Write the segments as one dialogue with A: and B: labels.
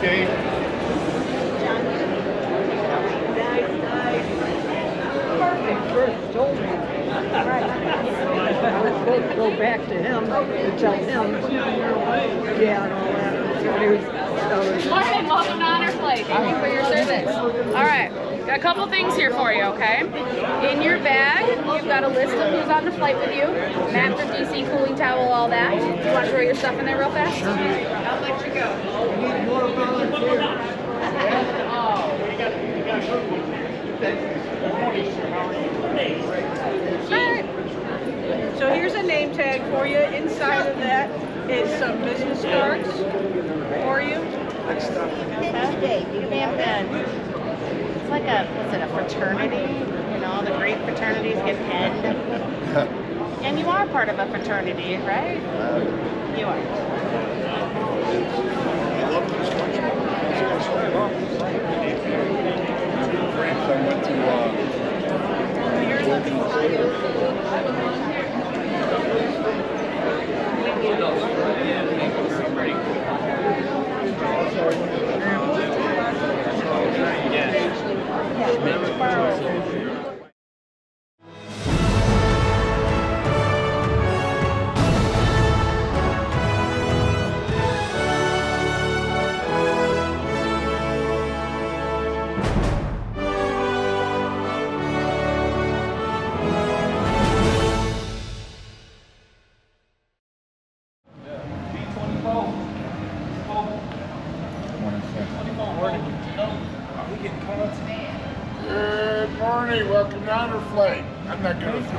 A: Dave.
B: First told me. I was supposed to go back to him to tell him. Yeah, and all that.
C: Morning, welcome to Honor Flight. Thank you for your service. All right, got a couple things here for you, okay? In your bag, you've got a list of who's on the flight with you. Mat for DC, cooling towel, all that. Do you want to throw your stuff in there real fast? Sure. I'll let you go. We need more volunteers.
B: So here's a name tag for you. Inside of that is some business cards for you.
C: It's like what's it, a fraternity? You know, the great fraternities get penned. And you are part of a fraternity, right? You are.
A: I went to Good morning, welcome to Honor Flight. I'm not going to do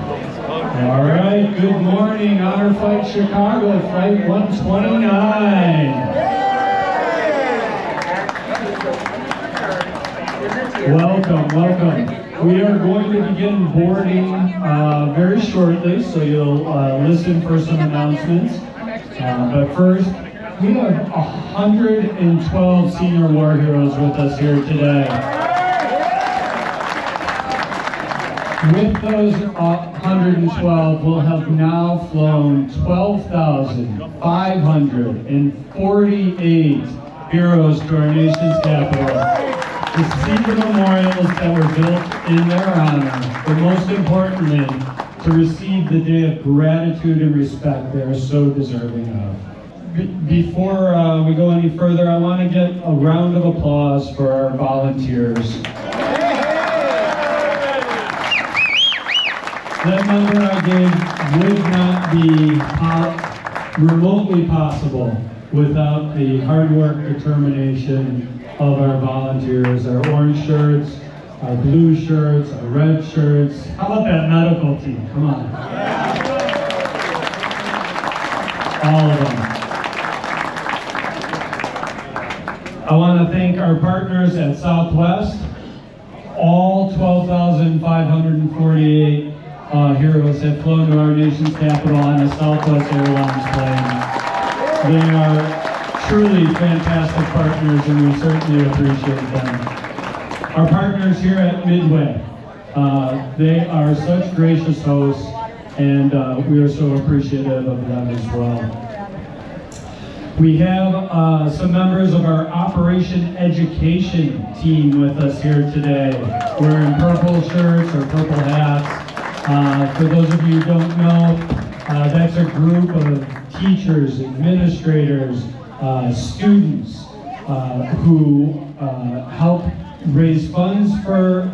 D: All right, good morning, Honor Flight Chicago, Flight 129. Welcome. We are going to begin boarding very shortly, so you'll listen for some announcements. But first, we have 112 senior war heroes with us here today. With those 112, we'll have now flown 12,548 heroes to our nation's capital to see the memorials that were built in their honor, but most importantly, to receive the day of gratitude and respect they are so deserving of. Before we go any further, I want to get a round of applause for our volunteers. That number I gave would not be remotely possible without the hard work, determination of our volunteers, our orange shirts, our blue shirts, our red shirts. How about that medical team? Come on. All of them. I want to thank our partners at Southwest, all 12,548 heroes have flown to our nation's capital on a Southwest Airlines plane. They are truly fantastic partners, and we certainly appreciate them. Our partners here at Midway, they are such gracious hosts, and we are so appreciative of them as well. We have some members of our Operation Education team with us here today, wearing purple shirts or purple hats. For those of you who don't know, that's a group of teachers, administrators, students who help raise funds for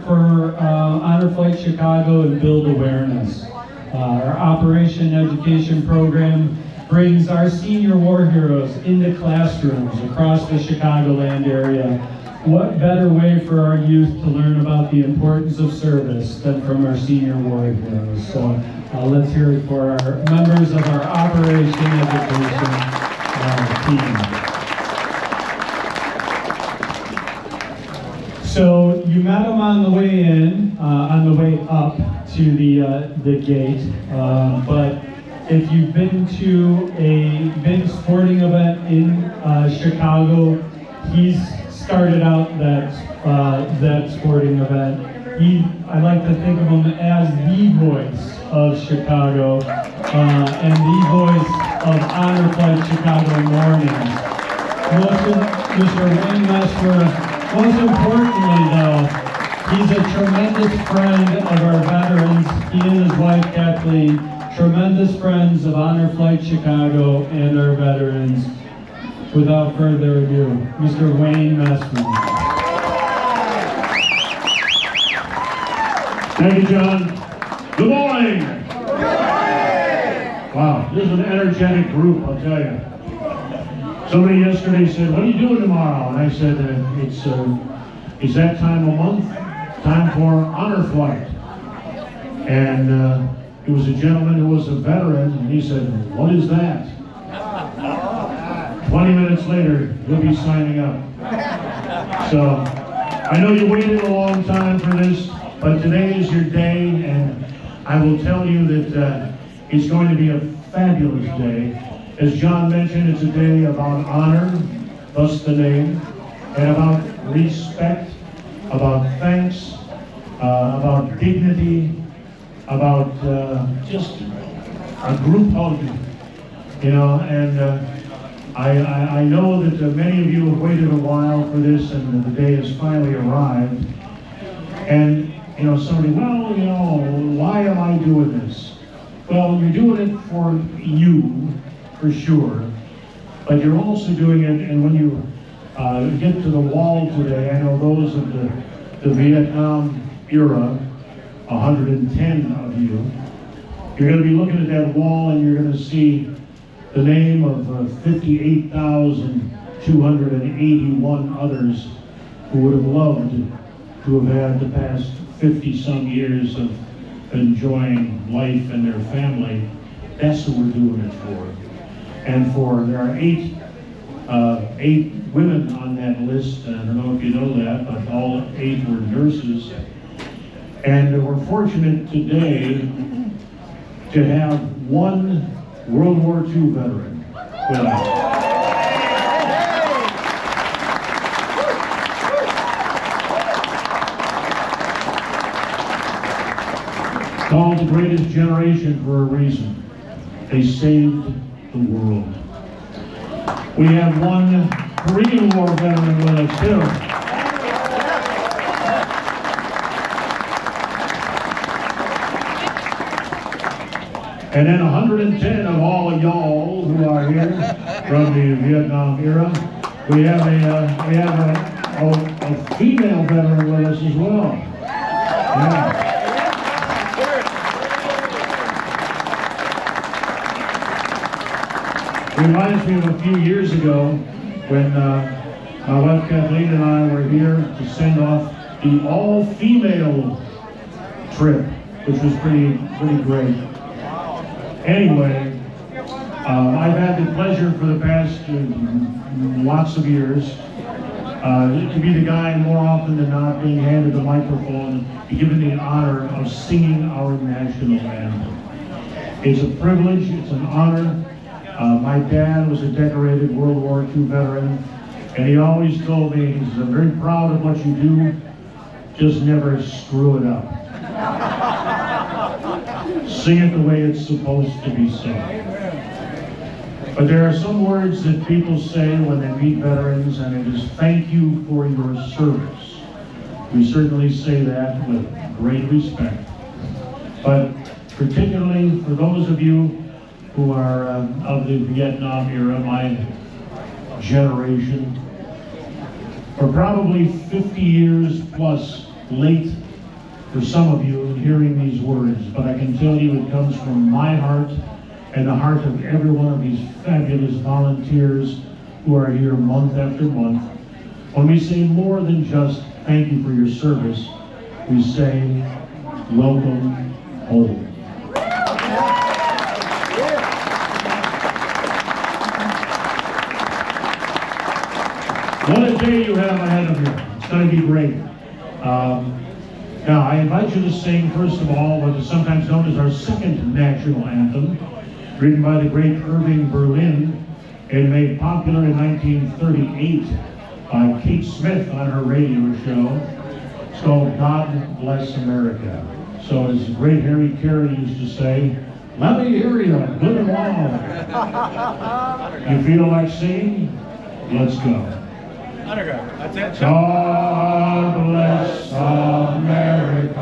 D: Honor Flight Chicago and build awareness. Our Operation Education program brings our senior war heroes into classrooms across the Chicagoland area. What better way for our youth to learn about the importance of service than from our senior war heroes? So let's hear it for our members of our Operation Education team. So you met them on the way in, on the way up to the gate, but if you've been to a big sporting event in Chicago, he's started out that sporting event. I like to think of him as the voice of Chicago and the voice of Honor Flight Chicago mornings. Mr. Wayne Mesmer. Most importantly, though, he's a tremendous friend of our veterans. He and his wife, Kathleen, tremendous friends of Honor Flight Chicago and our veterans. Without further ado, Mr. Wayne Mesmer.
E: Thank you, John. Good morning. Wow, this is an energetic group, I'll tell you. Somebody yesterday said, "What are you doing tomorrow?" And I said, it's that time of month, time for honor flight. And it was a gentleman who was a veteran, and he said, "What is that?" 20 minutes later, you'll be signing up. So, I know you waited a long time for this, but today is your day, and I will tell you that it's going to be a fabulous day. As John mentioned, it's a day about honor, thus the name, and about respect, about thanks, about dignity, about just a group hug, you know, and I know that many of you have waited a while for this, and the day has finally arrived. And, you know, somebody, well, you know, why am I doing this? Well, you're doing it for you, for sure, but you're also doing it, and when you get to the wall today, I know those of the Vietnam era, 110 of you, you're going to be looking at that wall and you're going to see the name of 58,281 others who would have loved to have had the past 50-some years of enjoying life and their family. That's what we're doing it for. And there are eight women on that list. I don't know if you know that, but all 8 were nurses. And we're fortunate today to have one World War II veteran with us. Called the greatest generation for a reason. They saved the world. We have one Korean War veteran with us too. And then 110 of all of y'all who are here from the Vietnam era. We have a female veteran with us as well. Yeah. Reminds me of a few years ago when my wife Kathleen and I were here to send off the all-female trip, which was pretty great. Anyway, I've had the pleasure for the past lots of years to be the guy more often than not being handed the microphone and given the honor of singing our national anthem. It's a privilege, it's an honor. My dad was a decorated World War II veteran, and he always told me, he's very proud of what you do, just never screw it up. Sing it the way it's supposed to be sung. But there are some words that people say when they meet veterans, and it is thank you for your service. We certainly say that with great respect. But particularly for those of you who are of the Vietnam era, my generation, are probably 50 years plus late for some of you in hearing these words, but I can tell you it comes from my heart and the heart of every one of these fabulous volunteers who are here month after month. When we say more than just thank you for your service, we say welcome home. What a day you have ahead of you. It's going to be great. Now, I invite you to sing, first of all, what is sometimes known as our second national anthem, written by the great Irving Berlin and made popular in 1938 by Kate Smith on her radio show. It's called God Bless America. So as the great Harry Carey used to say, let me hear you, good and loud. You feel like singing? Let's go.
F: That's it.
E: God bless America,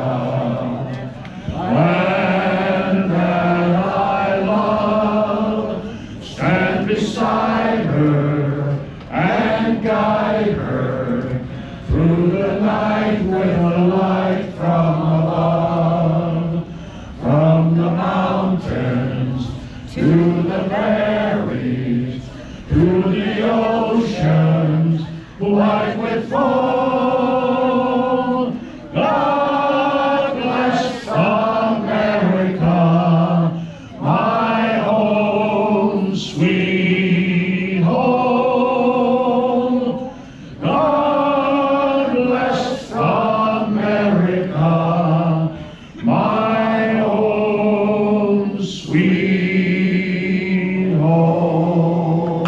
E: land that I love. Stand beside her and guide her through the night with a light from above. From the mountains to the valleys, to the oceans, white with foam. God bless America, my home, sweet home. God bless America, my home, sweet home.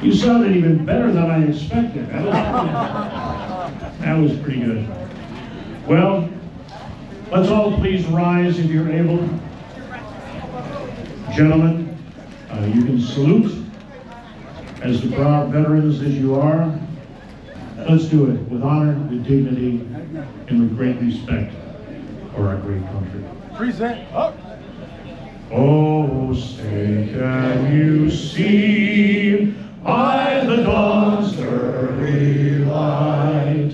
E: You sounded even better than I expected. That was pretty good. Well, let's all please rise if you're able. Gentlemen, you can salute as the proud veterans as you are. Let's do it with honor, with dignity, and with great respect for our great country.
F: Present.
E: Oh, say can you see by the dawn's early light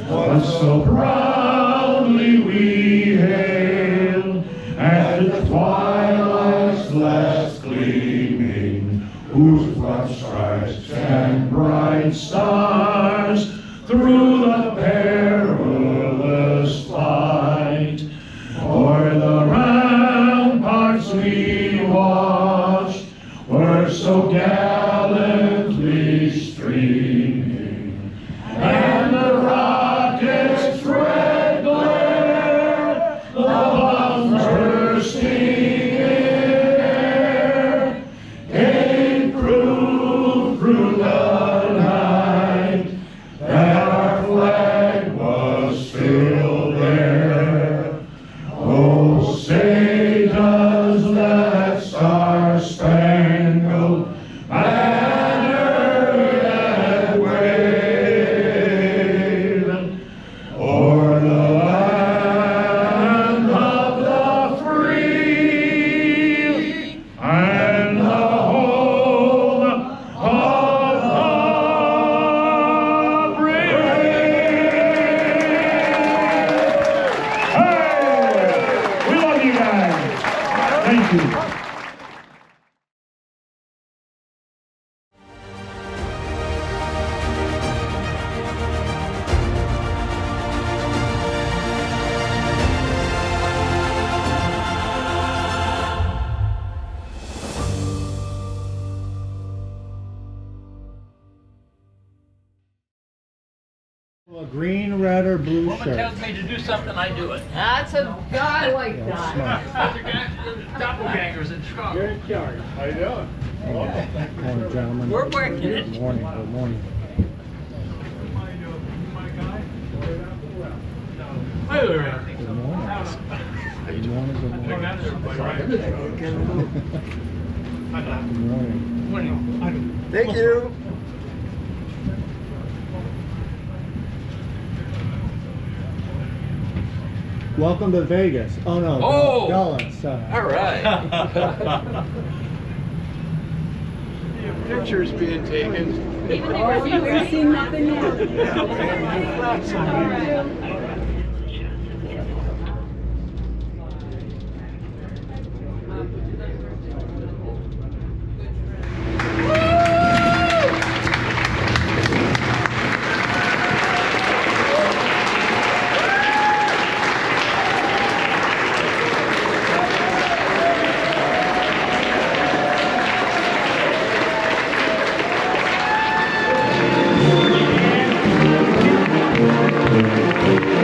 E: what so proudly we hail at the twilight's last gleaming, whose broad stripes and bright stars through the perilous fight o'er the ramparts we watched were so gallantly streaming, and the rockets' red glare, the bombs bursting in air, gave proof through the night that our flag was still there. Oh, say does that star-spangled banner yet wave o'er the land of the free and the home of the brave? Hey! We love you guys. Thank you.
F: A green, red, or blue
G: Woman
F: shirt.
G: tells me to do something, I do it.
C: That's a guy like that.
G: Doppelgangers in Chicago.
F: in charge.
A: How you doing?
F: Morning, gentlemen.
G: We're working it.
F: Good morning, good morning.
G: Hi there.
F: Good morning. Good morning, good morning. Good morning.
A: Thank you.
F: Welcome to Vegas. Oh no,
G: Oh!
F: Dallas.
G: All right.
A: Pictures being taken.
C: Even if you've seen nothing yet.
E: Thank you.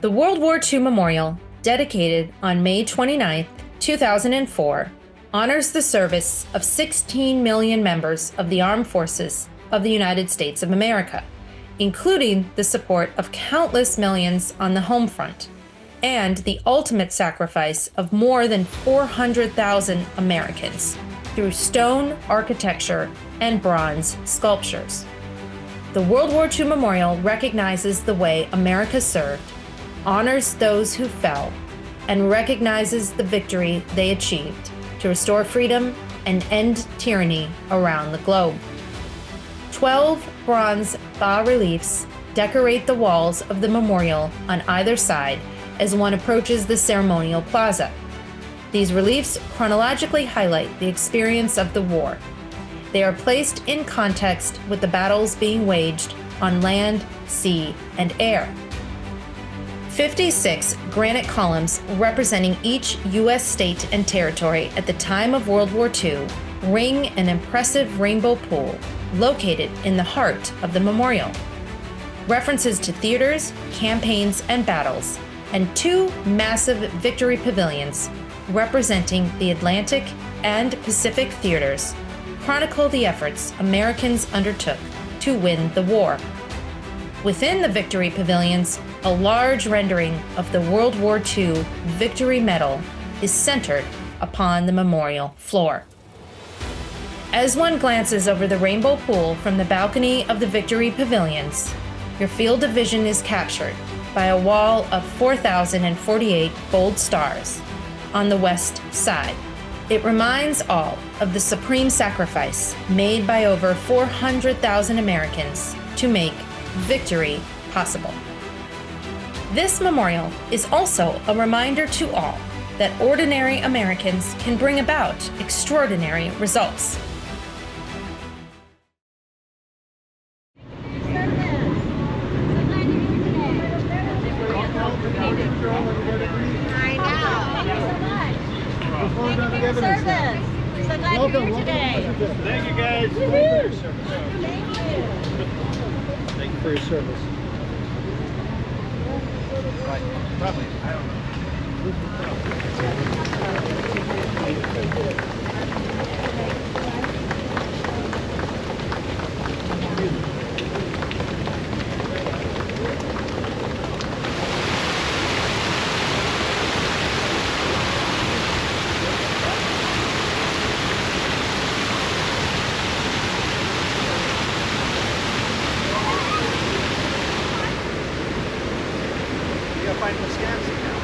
H: The World War II Memorial, dedicated on May 29, 2004, honors the service of 16 million members of the armed forces of the United States of America, including the support of countless millions on the home front, and the ultimate sacrifice of more than 400,000 Americans through stone architecture and bronze sculptures. The World War II Memorial recognizes the way America served, honors those who fell, and recognizes the victory they achieved to restore freedom and end tyranny around the globe. 12 bronze bas-reliefs decorate the walls of the memorial on either side as one approaches the ceremonial plaza. These reliefs chronologically highlight the experience of the war. They are placed in context with the battles being waged on land, sea, and air. 56 granite columns representing each U.S. state and territory at the time of World War II ring an impressive rainbow pool located in the heart of the memorial. References to theaters, campaigns, and battles, and 2 massive victory pavilions representing the Atlantic and Pacific theaters chronicle the efforts Americans undertook to win the war. Within the victory pavilions, a large rendering of the World War II Victory Medal is centered upon the memorial floor. As one glances over the rainbow pool from the balcony of the victory pavilions, your field of vision is captured by a wall of 4,048 gold stars on the west side. It reminds all of the supreme sacrifice made by over 400,000 Americans to make victory possible. This memorial is also a reminder to all that ordinary Americans can bring about extraordinary results.
I: I know. Thank you for your service. So glad you're here today.
F: Thank you, guys.
I: Thank you.
F: Thank you for your service.
A: Probably. I don't know.
F: You gotta find Wisconsin now.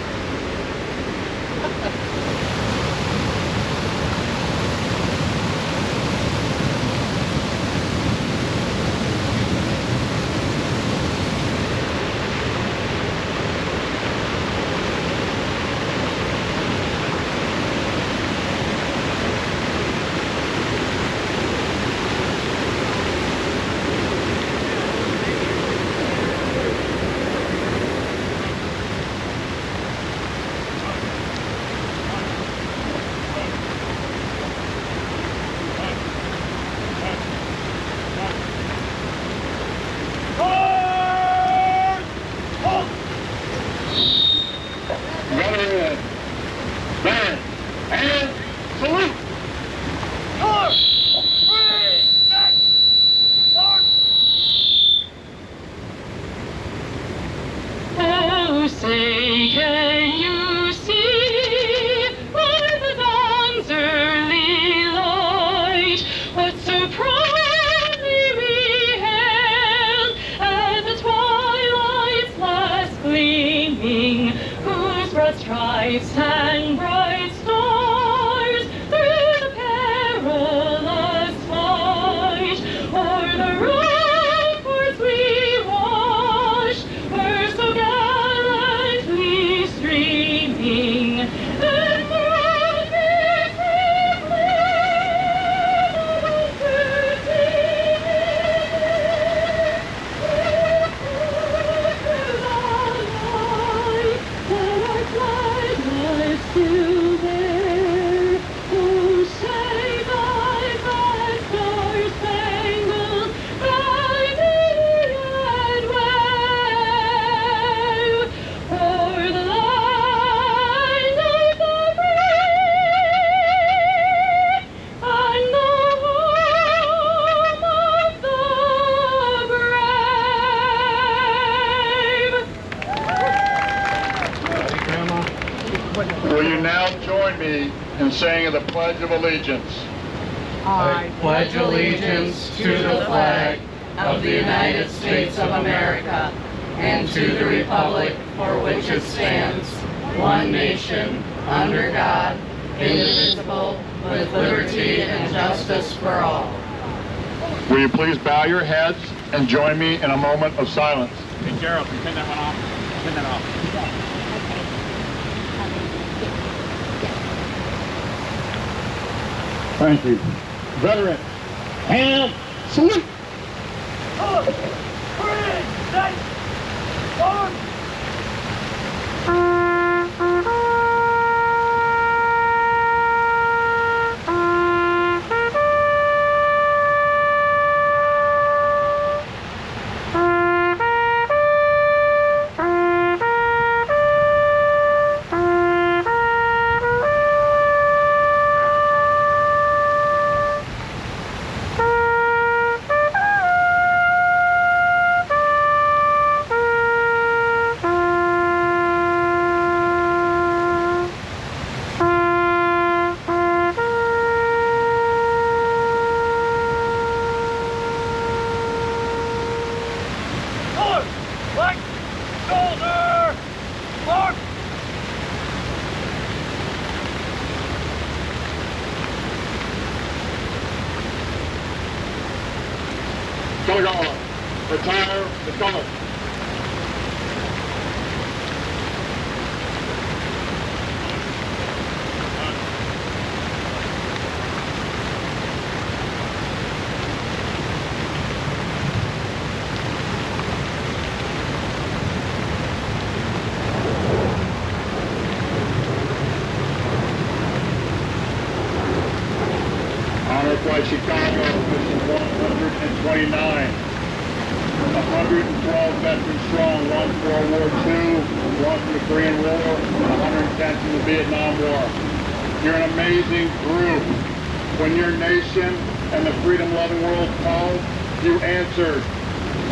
C: Say, can you see by the dawn's early light what so proudly we hailed at the twilight's last gleaming, whose broad stripes and bright stars through the perilous fight o'er the ramparts we watched were so gallantly streaming, and through victory flamed to still there. Oh, say thy bright star-spangled banner and wave o'er the land of the free and the home of the brave.
A: Will you now join me in saying the Pledge of Allegiance?
C: I
G: pledge allegiance to the flag of the United States of America and to the republic for which it stands, one nation, under God, indivisible, with liberty and justice for all.
A: Will you please bow your heads and join me in a moment of silence?
F: Hey, Gerald, you turn that one off. Turn that off.
A: Thank you. Veterans, hand salute. Color guard, retire the color. Honor Flight Chicago, mission 129. 112 veterans strong, one from World War II, one from the Korean War, 110 from the Vietnam War. You're an amazing group. When your nation and the freedom-loving world called, you answered.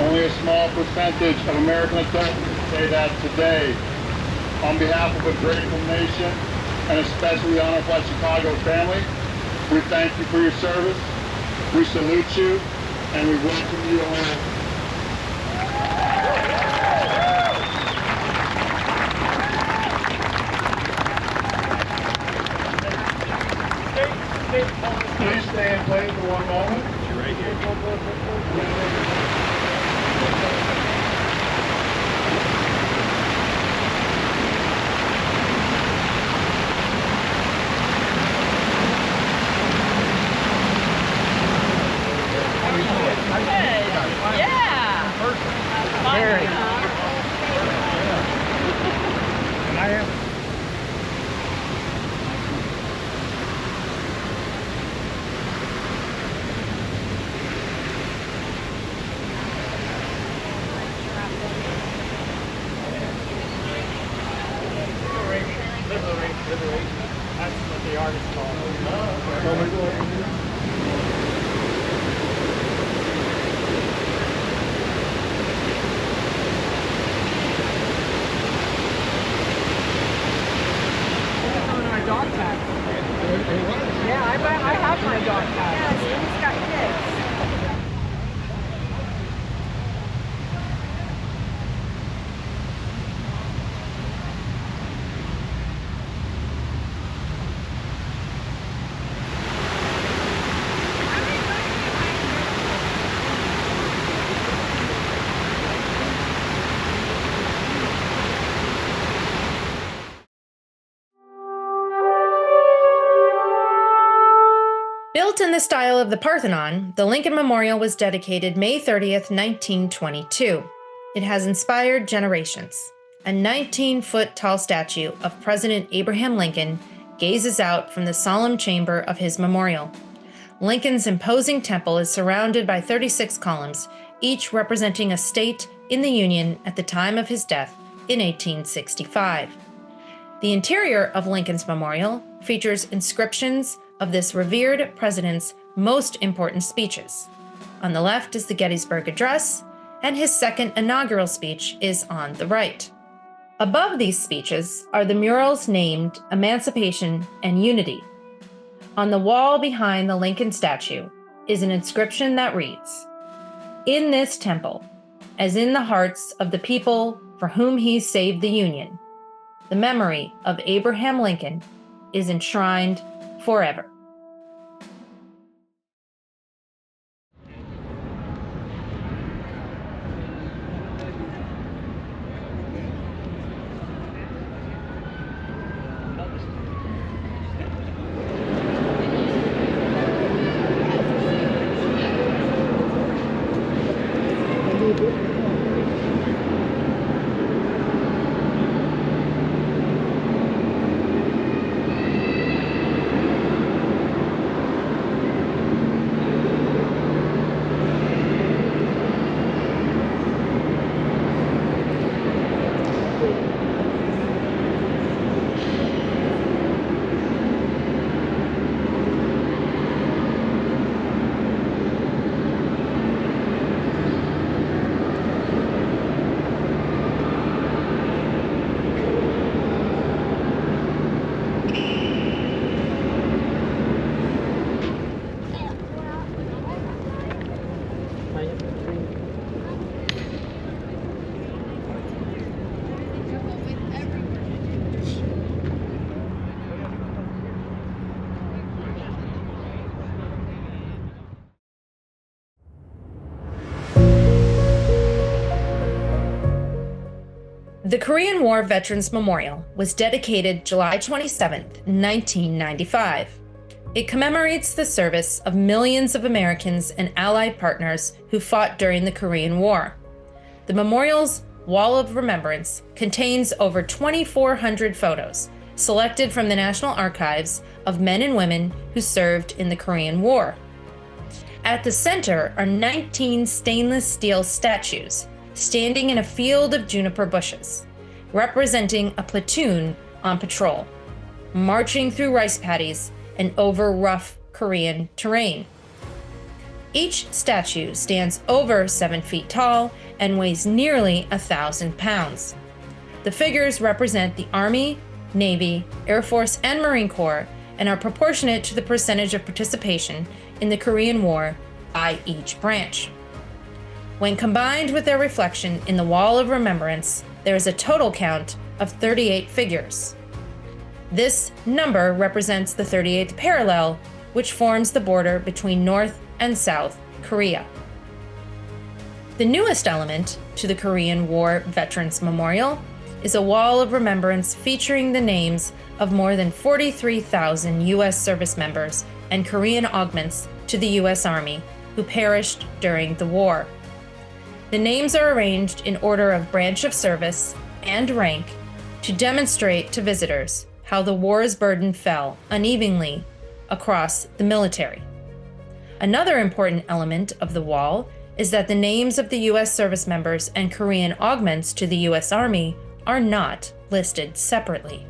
A: Only a small percentage of American adults say that today. On behalf of a grateful nation, and especially the Honor Flight Chicago family, we thank you for your service, we salute you, and we welcome you all. Please stay in place for one moment.
F: You're right here. And I am. Liberation. That's what the artist called it.
H: Built in the style of the Parthenon, the Lincoln Memorial was dedicated May 30th, 1922. It has inspired generations. A 19-foot tall statue of President Abraham Lincoln gazes out from the solemn chamber of his memorial. Lincoln's imposing temple is surrounded by 36 columns, each representing a state in the Union at the time of his death in 1865. The interior of Lincoln's memorial features inscriptions of this revered president's most important speeches. On the left is the Gettysburg Address, and his second inaugural speech is on the right. Above these speeches are the murals named Emancipation and Unity. On the wall behind the Lincoln statue is an inscription that reads, "In this temple, as in the hearts of the people for whom he saved the Union, the memory of Abraham Lincoln is enshrined forever." The Korean War Veterans Memorial was dedicated July 27, 1995. It commemorates the service of millions of Americans and Allied partners who fought during the Korean War. The memorial's Wall of Remembrance contains over 2,400 photos selected from the National Archives of men and women who served in the Korean War. At the center are 19 stainless steel statues standing in a field of juniper bushes, representing a platoon on patrol, marching through rice paddies and over rough Korean terrain. Each statue stands over 7 feet tall and weighs nearly 1,000 pounds. The figures represent the Army, Navy, Air Force, and Marine Corps and are proportionate to the percentage of participation in the Korean War by each branch. When combined with their reflection in the Wall of Remembrance, there is a total count of 38 figures. This number represents the 38th parallel, which forms the border between North and South Korea. The newest element to the Korean War Veterans Memorial is a Wall of Remembrance featuring the names of more than 43,000 U.S. service members and Korean augments to the U.S. Army who perished during the war. The names are arranged in order of branch of service and rank to demonstrate to visitors how the war's burden fell unevenly across the military. Another important element of the wall is that the names of the U.S. service members and Korean augments to the U.S. Army are not listed separately.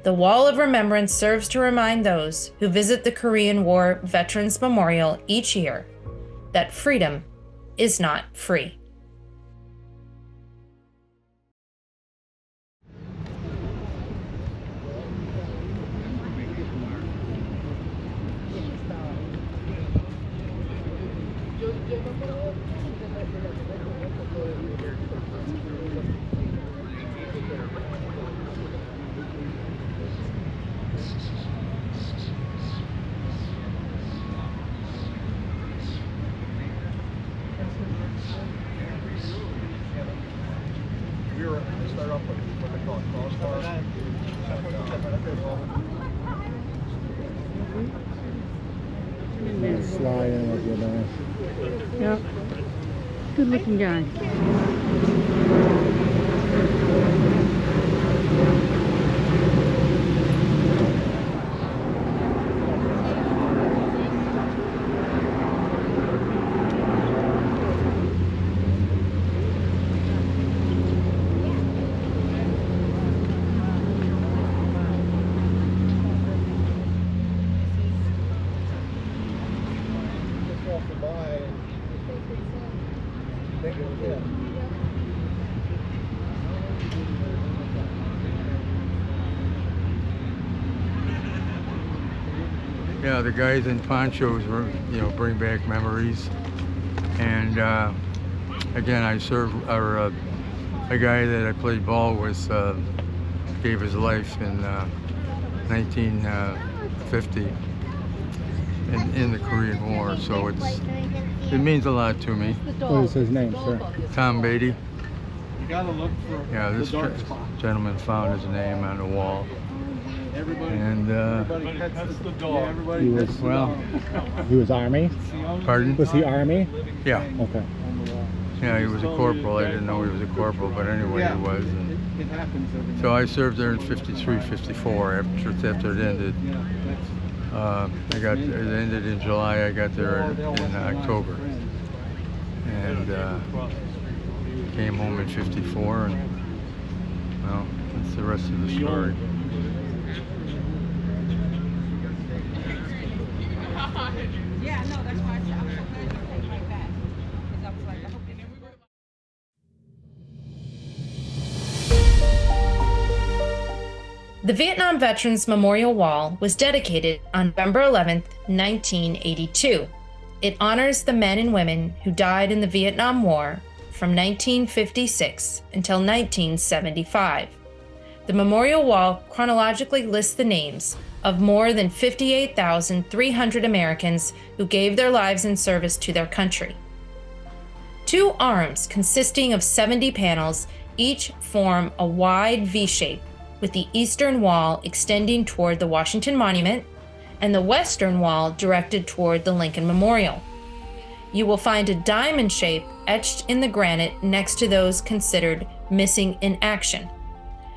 H: The Wall of Remembrance serves to remind those who visit the Korean War Veterans Memorial each year that freedom is not free.
F: Start off with what they call a crossbar. Slide in with you there.
J: Yep. Good looking guy.
K: Yeah, the guys in ponchos were, bring back memories. And again, I served, a guy that I played ball with gave his life in 1950 in the Korean War. So it means a lot to me.
F: What is his name, sir?
K: Tom Beatty.
F: You gotta look for
K: this gentleman found his name on the wall. And
F: he was Army?
K: Pardon?
F: Was he Army?
K: Yeah.
F: Okay.
K: Yeah, he was a corporal. I didn't know he was a corporal, but anyway, he was. And so I served there in 53, 54 after it ended. It ended in July. I got there in October. And came home in 54, and well, that's the rest of the story.
B: Yeah, no, that's why I'm so glad you came right back. Because I was like, I hope they never go.
H: The Vietnam Veterans Memorial Wall was dedicated on November 11, 1982. It honors the men and women who died in the Vietnam War from 1956 until 1975. The memorial wall chronologically lists the names of more than 58,300 Americans who gave their lives in service to their country. Two arms consisting of 70 panels each form a wide V shape, with the eastern wall extending toward the Washington Monument and the western wall directed toward the Lincoln Memorial. You will find a diamond shape etched in the granite next to those considered missing in action.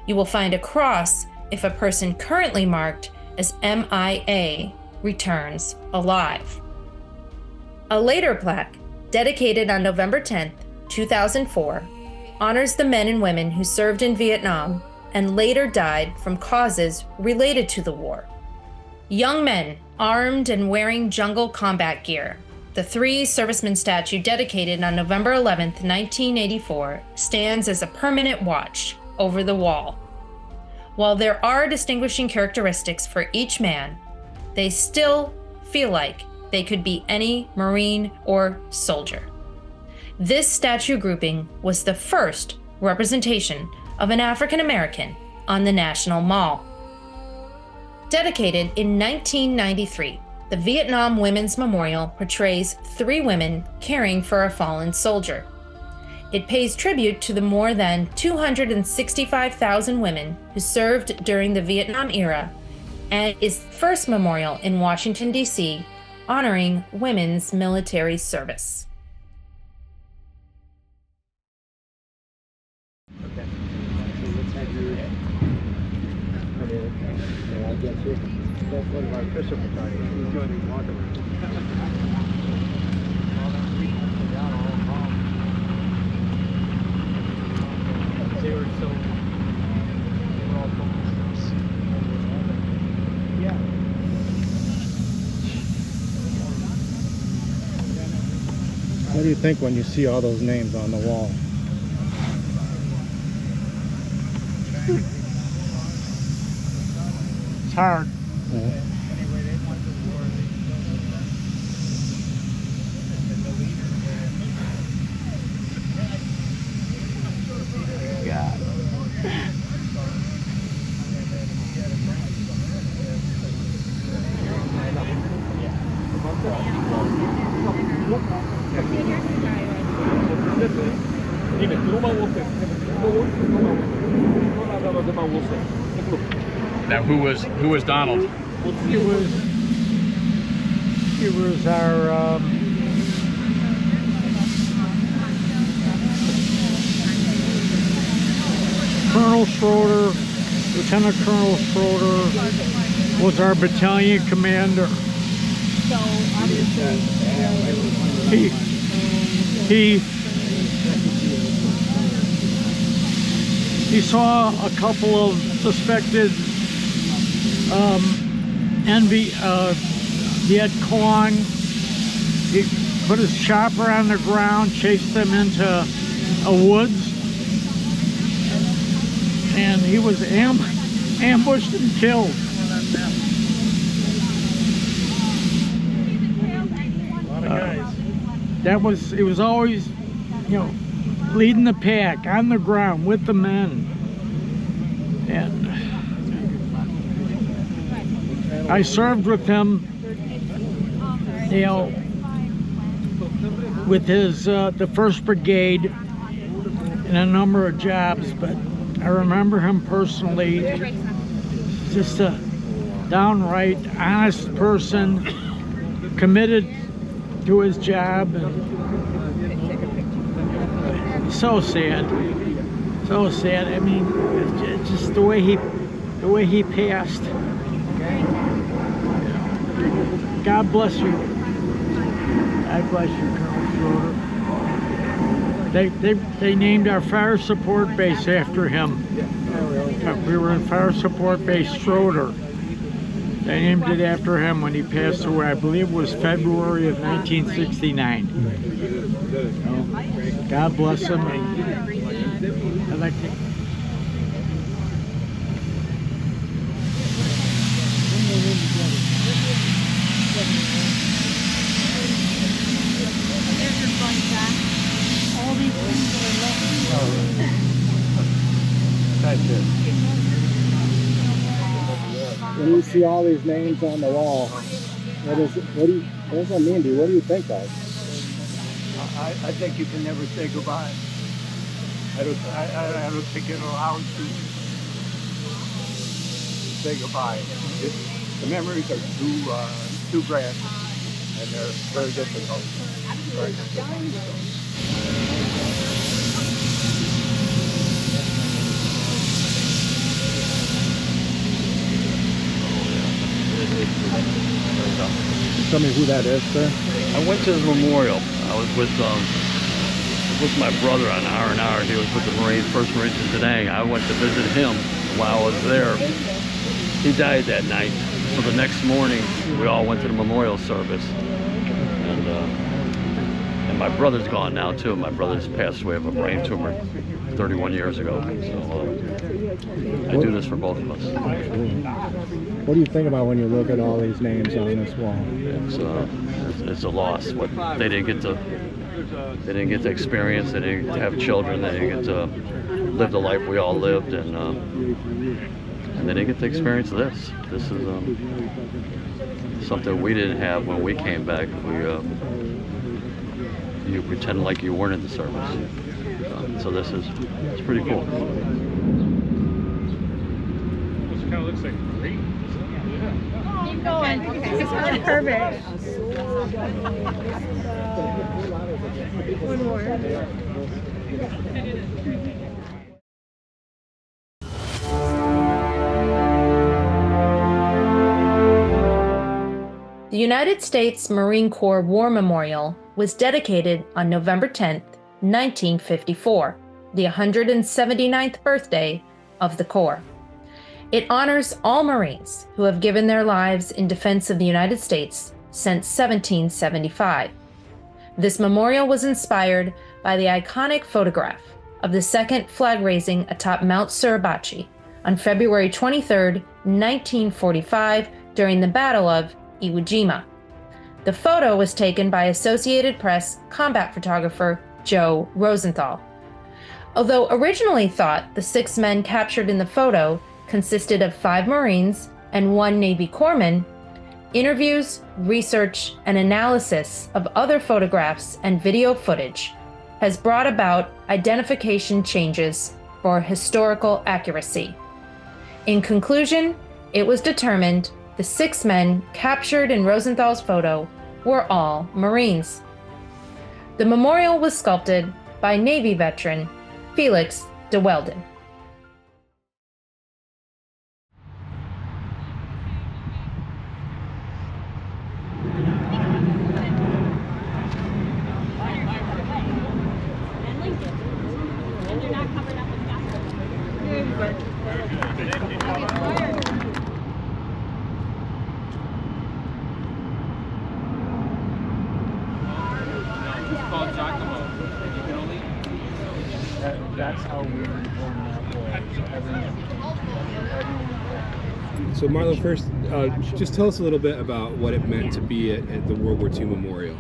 H: You will find a cross if a person currently marked as MIA returns alive. A later plaque, dedicated on November 10, 2004, honors the men and women who served in Vietnam and later died from causes related to the war. Young men armed and wearing jungle combat gear. The three servicemen statue dedicated on November 11, 1984, stands as a permanent watch over the wall. While there are distinguishing characteristics for each man, they still feel like they could be any Marine or soldier. This statue grouping was the first representation of an African American on the National Mall. Dedicated in 1993, the Vietnam Women's Memorial portrays three women caring for a fallen soldier. It pays tribute to the more than 265,000 women who served during the Vietnam era and is the first memorial in Washington, D.C., honoring women's military service.
F: Okay. So let's have your... I guess that's one of our Christopher parties. He's joining the walk around. They were so... They were all focused. Yeah. What do you think when you see all those names on the wall? It's hard. God.
L: Now, who was Donald?
F: He was He was our Colonel Schroeder, Lieutenant Colonel Schroeder was our battalion commander.
I: So obviously,
F: he saw a couple of suspected Viet Cong. He put his chopper on the ground, chased them into a woods, and he was ambushed and killed. It was always, you know, leading the pack on the ground with the men. And I served with him, you know, with his the 1st Brigade in a number of jobs, but I remember him personally, just a downright honest person, committed to his job, and so sad, so sad. I mean, it's just the way he passed. God bless you. God bless you, Colonel Schroeder. They named our fire support base after him. We were in Fire Support Base Schroeder. They named it after him when he passed away. I believe it was February of 1969. So, God bless him. I'd like to...
I: all these things are
F: That's it.
L: When you see all these names on the wall, what does that mean to you? What do you think of?
F: I think you can never say goodbye. I don't think it allows you to say goodbye. The memories are too grand, and they're very difficult. Very difficult.
L: Tell me who that is, sir.
M: I went to his memorial. I was with my brother on R&R. He was with the First Marines in today. I went to visit him while I was there. He died that night. So the next morning, we all went to the memorial service. And my brother's gone now too. My brother's passed away of a brain tumor 31 years ago. So I do this for both of us.
L: What do you think about when you look at all these names on this wall?
M: It's a loss. What they didn't get to experience. They didn't get to have children. They didn't get to live the life we all lived, and they didn't get to experience this. This is something we didn't have when we came back. You pretend like you weren't in the service. So it's pretty cool.
F: This kind of looks like green.
I: Keep going.
B: It's perfect. One more.
H: The United States Marine Corps War Memorial was dedicated on November 10, 1954, the 179th birthday of the Corps. It honors all Marines who have given their lives in defense of the United States since 1775. This memorial was inspired by the iconic photograph of the second flag raising atop Mount Suribachi on February 23, 1945, during the Battle of Iwo Jima. The photo was taken by Associated Press combat photographer Joe Rosenthal. Although originally thought the 6 men captured in the photo consisted of 5 Marines and 1 Navy corpsman, interviews, research, and analysis of other photographs and video footage has brought about identification changes for historical accuracy. In conclusion, it was determined the 6 men captured in Rosenthal's photo were all Marines. The memorial was sculpted by Navy veteran Felix de Weldon.
F: That's how we were born that way.
N: So Marlon, first, just tell us a little bit about what it meant to be at the World War II Memorial.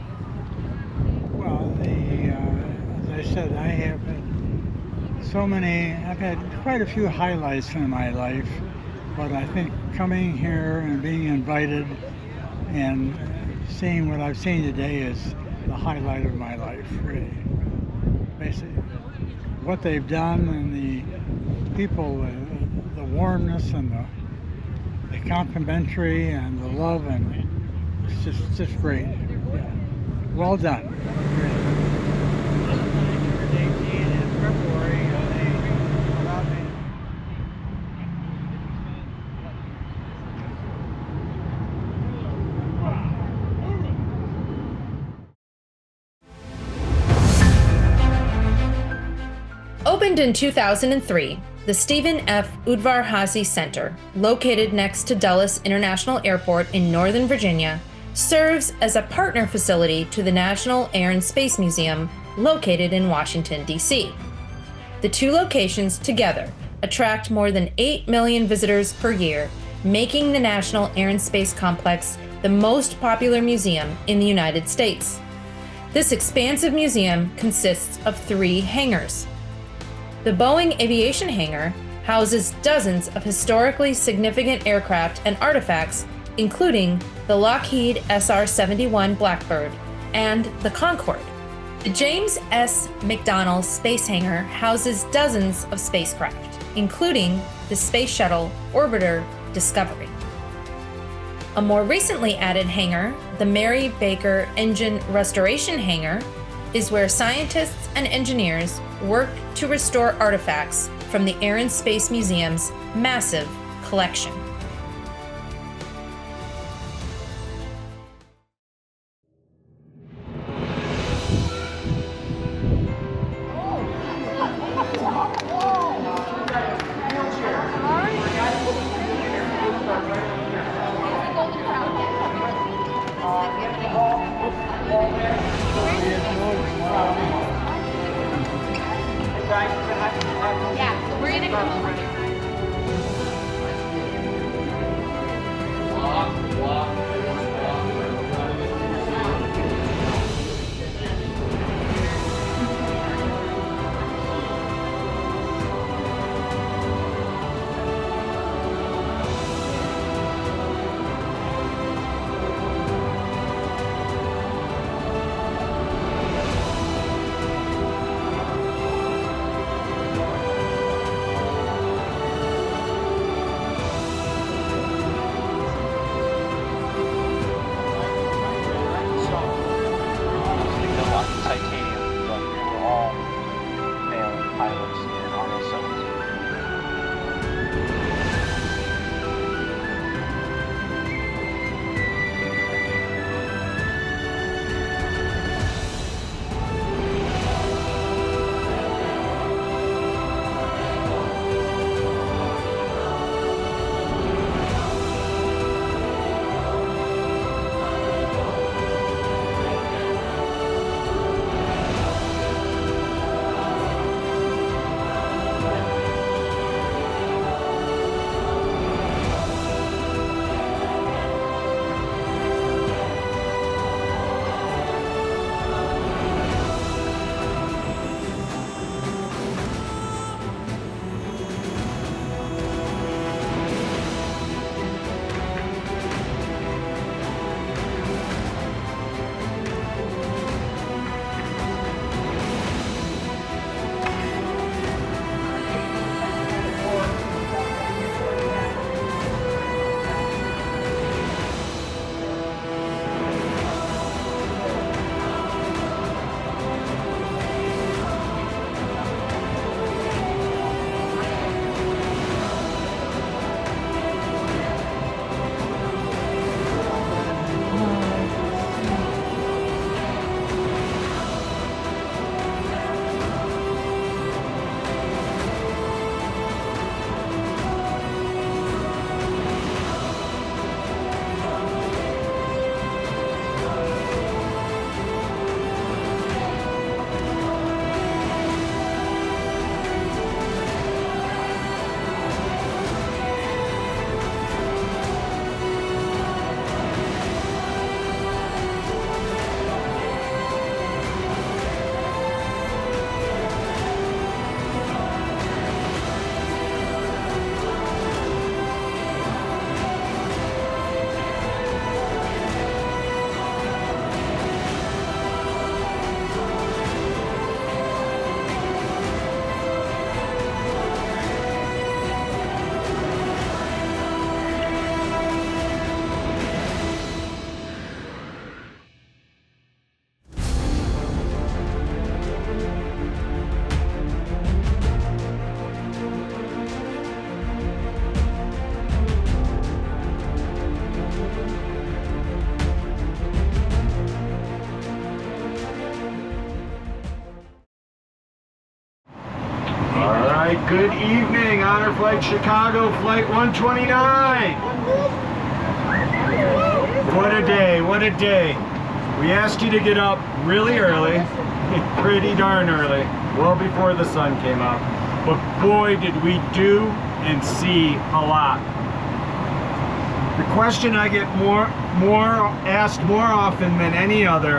F: Well, as I said, I've had quite a few highlights in my life, but I think coming here and being invited and seeing what I've seen today is the highlight of my life, really. Basically, what they've done and the people, the warmness and the complimentary and the love, and it's just great. Yeah. Well done.
H: Opened in 2003, the Stephen F. Udvar-Hazy Center, located next to Dulles International Airport in Northern Virginia, serves as a partner facility to the National Air and Space Museum, located in Washington, D.C. The two locations together attract more than 8 million visitors per year, making the National Air and Space Complex the most popular museum in the United States. This expansive museum consists of 3 hangars. The Boeing Aviation Hangar houses dozens of historically significant aircraft and artifacts, including the Lockheed SR-71 Blackbird and the Concorde. The James S. McDonnell Space Hangar houses dozens of spacecraft, including the Space Shuttle Orbiter Discovery. A more recently added hangar, the Mary Baker Engine Restoration Hangar, is where scientists and engineers work to restore artifacts from the Air and Space Museum's massive collection.
C: Yeah, we're gonna come over here.
O: right, good evening, Honor Flight Chicago, Flight 129. What a day, what a day. We asked you to get up really early, pretty darn early, well before the sun came up. But boy, did we do and see a lot. The question I get asked more often than any other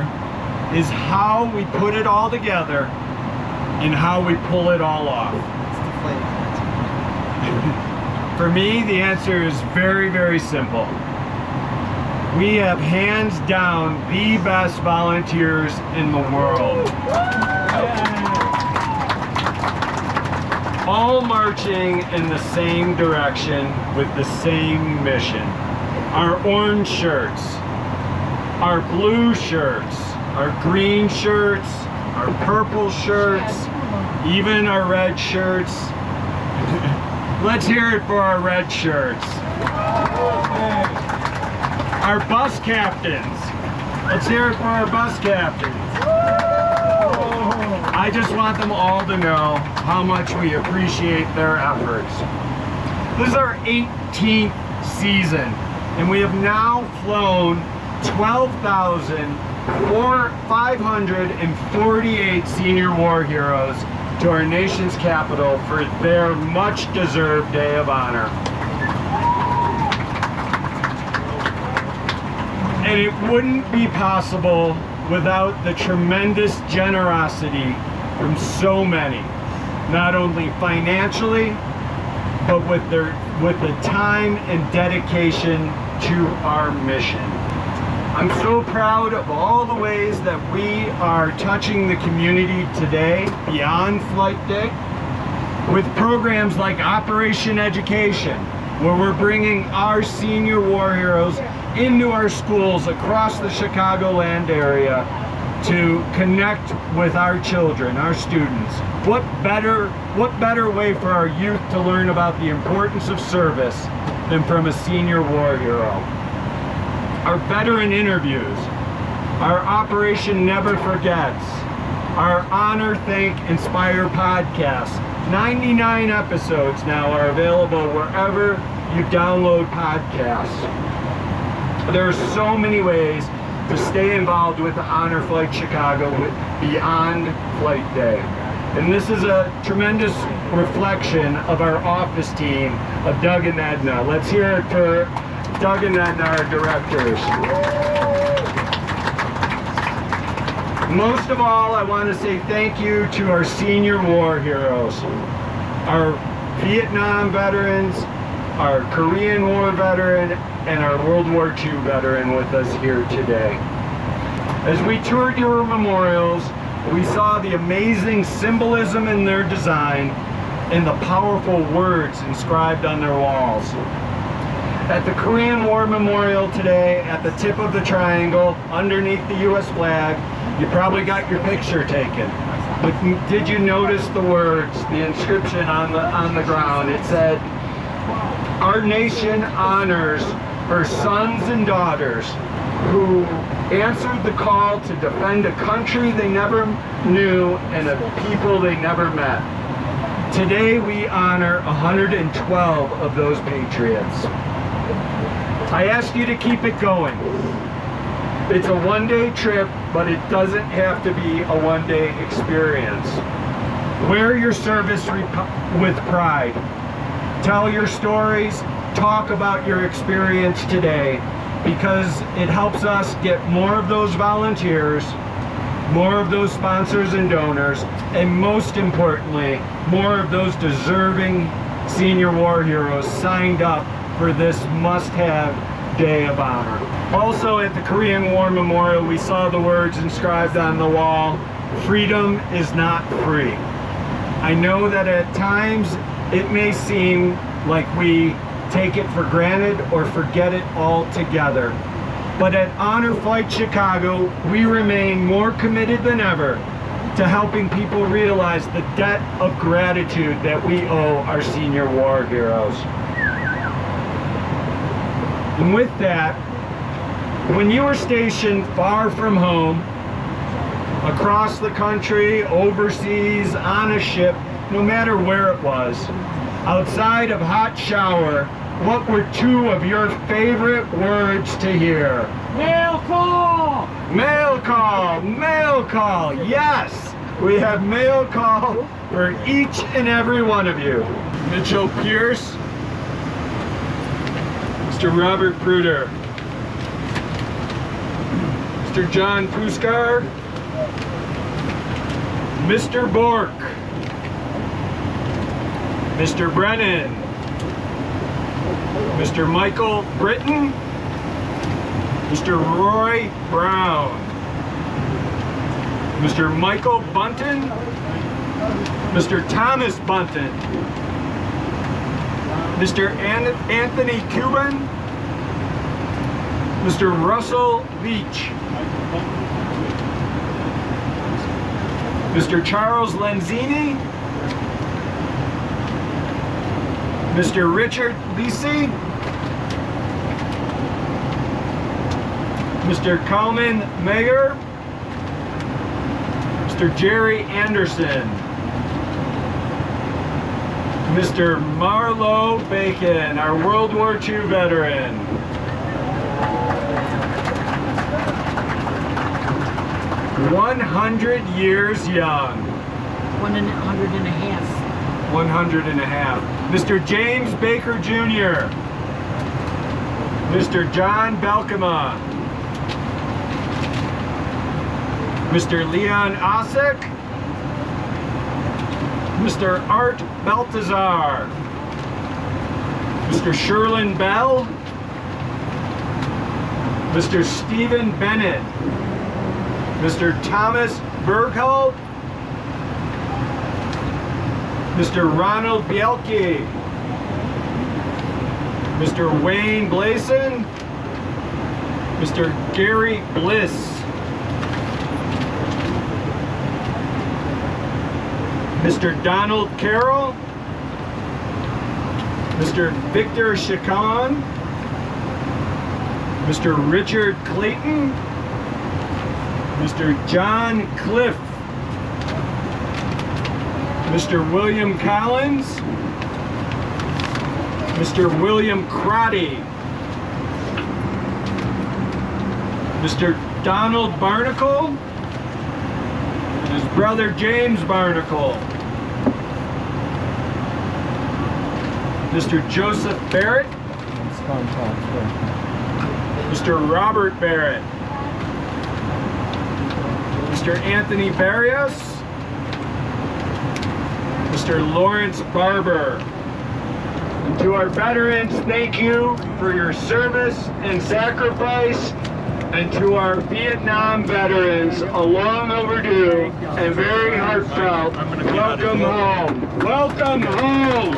O: is how we put it all together and how we pull it all off. For me, the answer is very, very simple. We have hands down the best volunteers in the world. All marching in the same direction with the same mission. Our orange shirts, our blue shirts, our green shirts, our purple shirts, even our red shirts. Let's hear it for our red shirts. Our bus captains. Let's hear it for our bus captains. I just want them all to know how much we appreciate their efforts. This is our 18th season, and we have now flown 12,548 senior war heroes to our nation's capital for their much-deserved Day of Honor. And it wouldn't be possible without the tremendous generosity from so many, not only financially, but with the time and dedication to our mission. I'm so proud of all the ways that we are touching the community today beyond Flight Day with programs like Operation Education, where we're bringing our senior war heroes into our schools across the Chicagoland area to connect with our children, our students. What better way for our youth to learn about the importance of service than from a senior war hero? Our veteran interviews, our Operation Never Forgets, our Honor, Thank, Inspire podcast. 99 episodes now are available wherever you download podcasts. There are so many ways to stay involved with the Honor Flight Chicago beyond Flight Day. And this is a tremendous reflection of our office team of Doug and Edna. Let's hear it for Doug and Edna, our directors. Most of all, I want to say thank you to our senior war heroes, our Vietnam veterans, our Korean War veteran, and our World War II veteran with us here today. As we toured your memorials, we saw the amazing symbolism in their design and the powerful words inscribed on their walls. At the Korean War Memorial today, at the tip of the triangle, underneath the U.S. flag, you probably got your picture taken. But did you notice the words, the inscription on the ground? It said, "Our nation honors her sons and daughters who answered the call to defend a country they never knew and a people they never met." Today we honor 112 of those patriots. I ask you to keep it going. It's a one-day trip, but it doesn't have to be a one-day experience. Wear your service with pride. Tell your stories, talk about your experience today, because it helps us get more of those volunteers, more of those sponsors and donors, and most importantly, more of those deserving senior war heroes signed up for this must-have Day of Honor. Also at the Korean War Memorial, we saw the words inscribed on the wall, "Freedom is not free." I know that at times it may seem like we take it for granted or forget it altogether. But at Honor Flight Chicago, we remain more committed than ever to helping people realize the debt of gratitude that we owe our senior war heroes. And with that, when you are stationed far from home, across the country, overseas, on a ship, no matter where it was. Outside of hot shower, what were two of your favorite words to hear?
F: Mail call!
O: Mail call! Mail call! Yes! We have mail call for each and every one of you. Mitchell Pierce, Mr. Robert Pruder, Mr. John Puskar, Mr. Bork, Mr. Brennan, Mr. Michael Britton, Mr. Roy Brown, Mr. Michael Bunton, Mr. Thomas Bunton, Mr. Anthony Cuban, Mr. Russell Leach, Mr. Charles Lenzini, Mr. Richard Lisi, Mr. Kalman Mayer, Mr. Jerry Anderson, Mr. Marlo Bacon, our World War II veteran. "100 years young."
J: 100 and a half.
O: 100 and a half. Mr. James Baker Jr. Mr. John Belkema. Mr. Leon Osik. Mr. Art Baltazar. Mr. Sherlin Bell. Mr. Stephen Bennett. Mr. Thomas Bergholt. Mr. Ronald Bielke. Mr. Wayne Blason. Mr. Gary Bliss. Mr. Donald Carroll. Mr. Victor Chacon. Mr. Richard Clayton. Mr. John Cliff. Mr. William Collins. Mr. William Crotty. Mr. Donald Barnacle. And his brother James Barnacle. Mr. Joseph Barrett. Mr. Robert Barrett. Mr. Anthony Barrios. Mr. Lawrence Barber. And to our veterans, thank you for your service and sacrifice. And to our Vietnam veterans, a long overdue and very heartfelt, welcome home. Welcome home.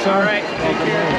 F: sir.
B: All right. Thank you.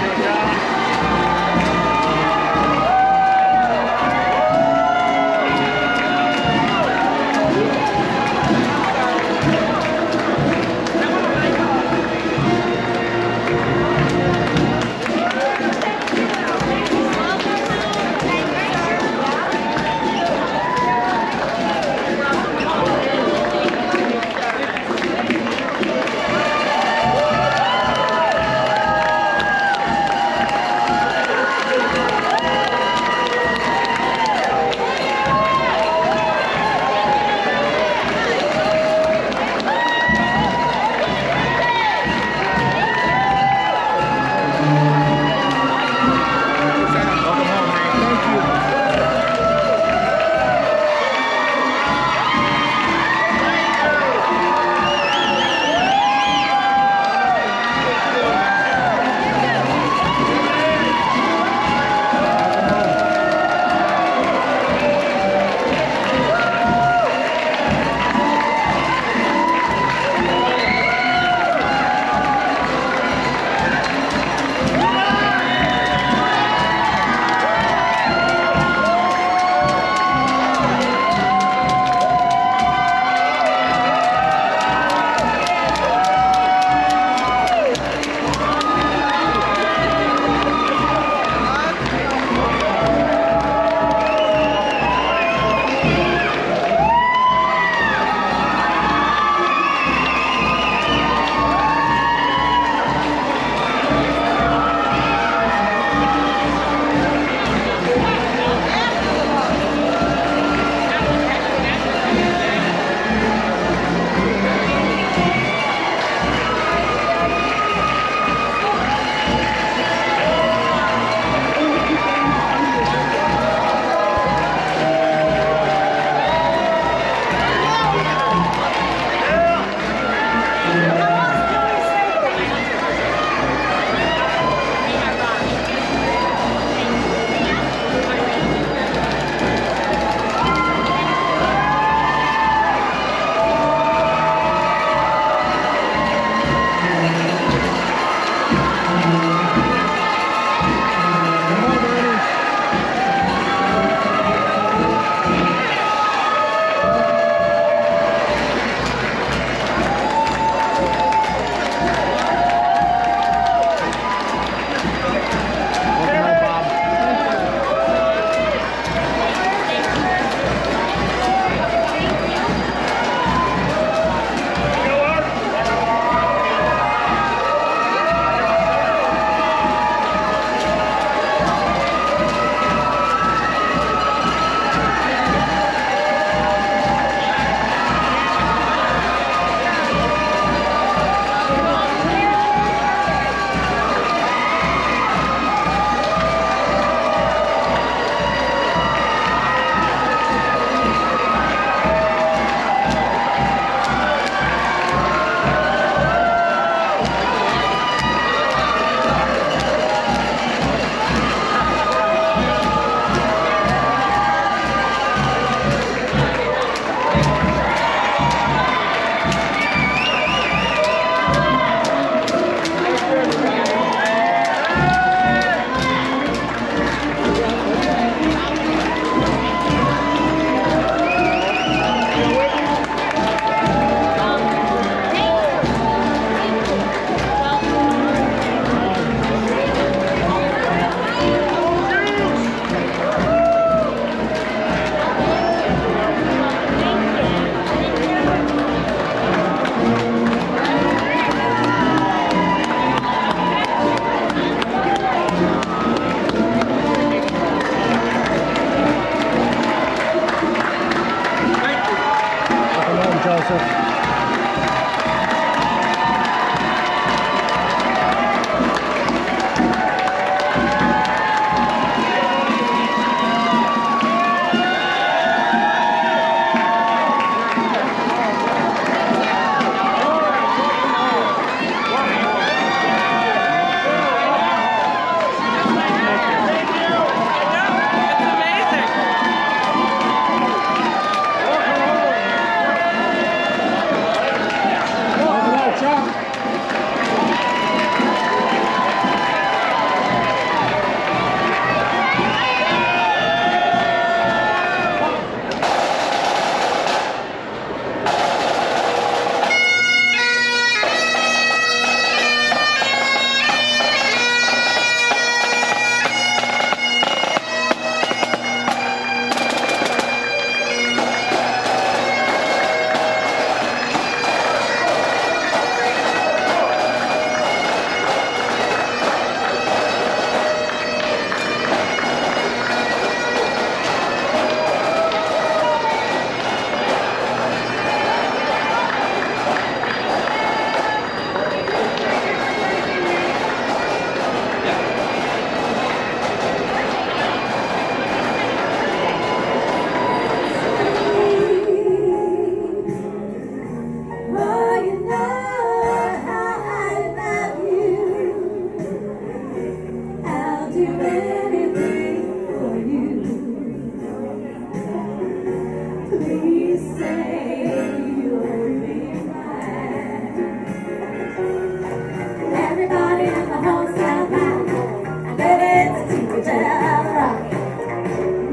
P: Everybody in the whole South Line, I bet it's a secret jailhouse rock.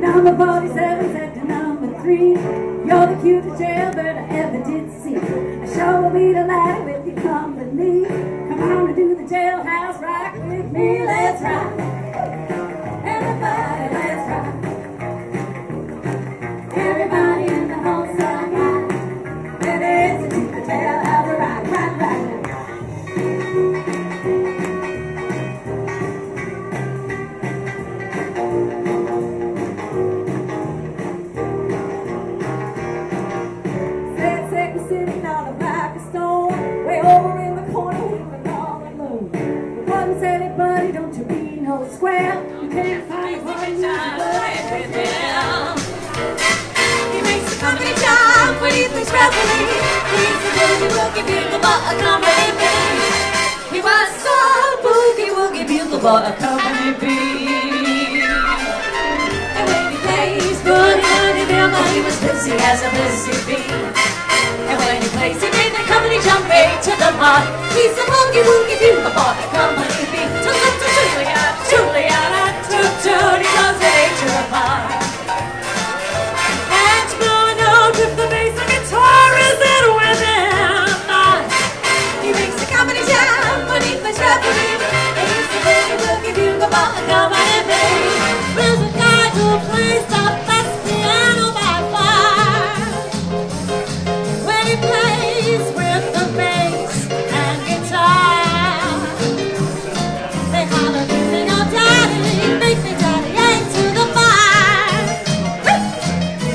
P: Number 47 said to number 3, you're the cutest jailbird I ever did see. I sure will be delighted with your company. Come on and do the jailhouse rock with me, let's rock. Everybody, let's rock. Everybody in the whole South Line, bet it's a secret jailhouse rock, rock, rock. Sitting on a black stone, way over in the corner, we were all alone. The one said, "Hey buddy, don't you be no square. You can't find a party with him." He makes the company jump when he thinks reveille. He's the boogie woogie bugle but a company bee. He was so boogie woogie bugle but a company bee. And when he plays boogie woogie bugle, he was busy as a busy bee. And when he plays, he made the company jump right to the mark. He's a boogie woogie bugle boy, company beat. To look to Juliana, to Tony goes right to the park. And blowing out with the bass and guitar is it with him. He makes the company jump when he plays referee. He's the boogie woogie bugle boy, company beat. There's a guy who plays the best piano by far. He plays with the bass and guitar. They holler, they know daddy, make me daddy, ain't to the bar.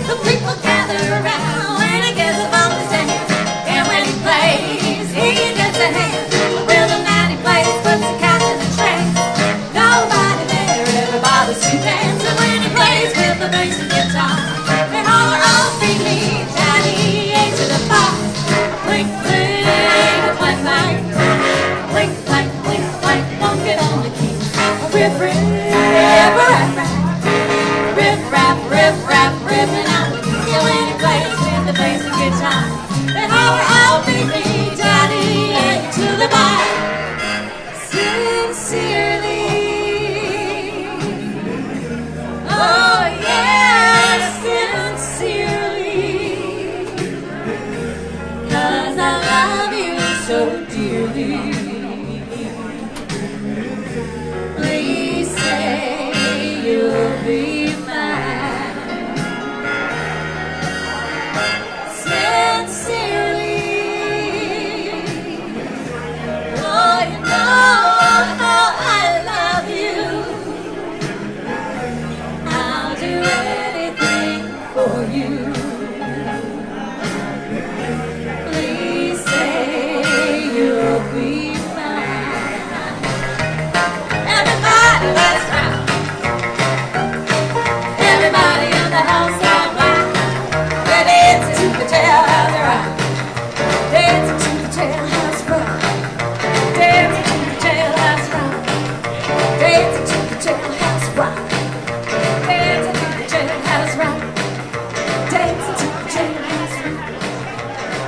P: The people gather around when he gets up on the stage. And when he plays, he gets a hand. The rhythm that he plays puts the cat in the train. Nobody there, everybody's to dance. And when he plays with the bass and guitar, they holler, oh, beat me, daddy, ain't to the bar. Blink, blink, blank, blank. Blink, blank, blink, blank. Don't get on the key. Rip, rip, rip, rap, rap. Rip, rap, rip, rap, ripping out the key. Yeah, when he plays with the bass and guitar, then holler, oh, beat me, daddy, ain't to the bar. Sincerely. Oh, yeah, sincerely. 'Cause I love you so dearly. Please say you'll be mine. Sincerely. Oh, you know how I love you. I'll do anything for you. Please say you'll be mine. Everybody, let's rock. Everybody in the house of rock. We're dancing to the jailhouse rock. Dancing to the jailhouse rock. Dancing to the jailhouse rock. Dancing to the jailhouse rock. Dancing to the jailhouse rock. Dancing to the jailhouse rock.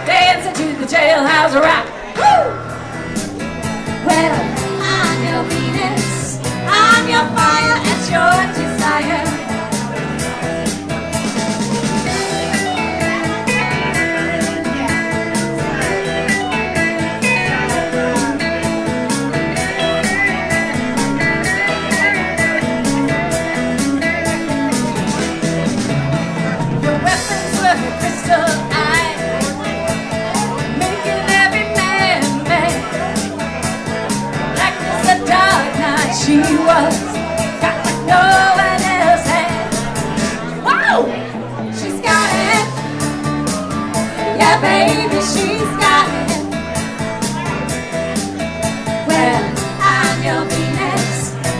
P: Dancing to the jailhouse rock. Woo! Well, I'm your Venus, I'm your fire, it's your desire. Your weapons were crystal eyes, making every man mad. Black as the dark night she was, got what no one else had. Whoa! She's got it. Yeah, baby, she's got it. Well, I'm your Venus,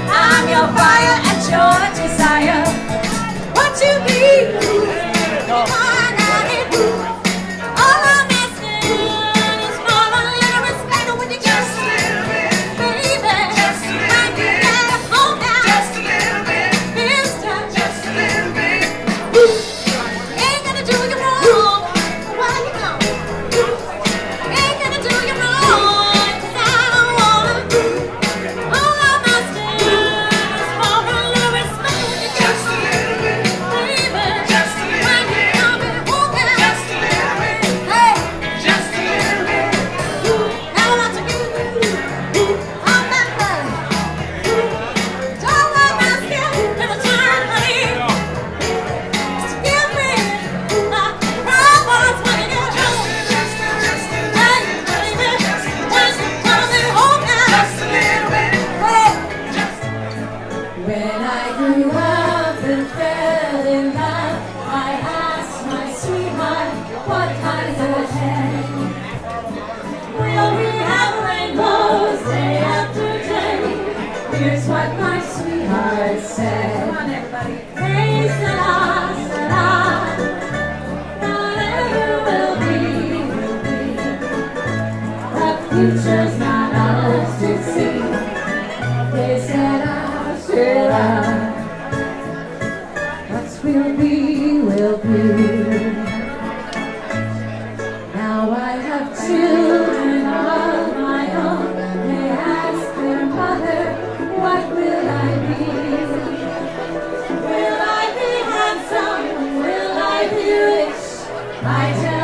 P: I'm your fire and your desire. What you need? All I'm asking is for a little respect when you just baby. Just a little bit. Hold down. Just a little bit. This time. Just a little bit. Ain't gonna do you wrong. will be, will be. Now I have children of my own. They ask their mother, what will I be? Will I be handsome? Will I be rich? I tell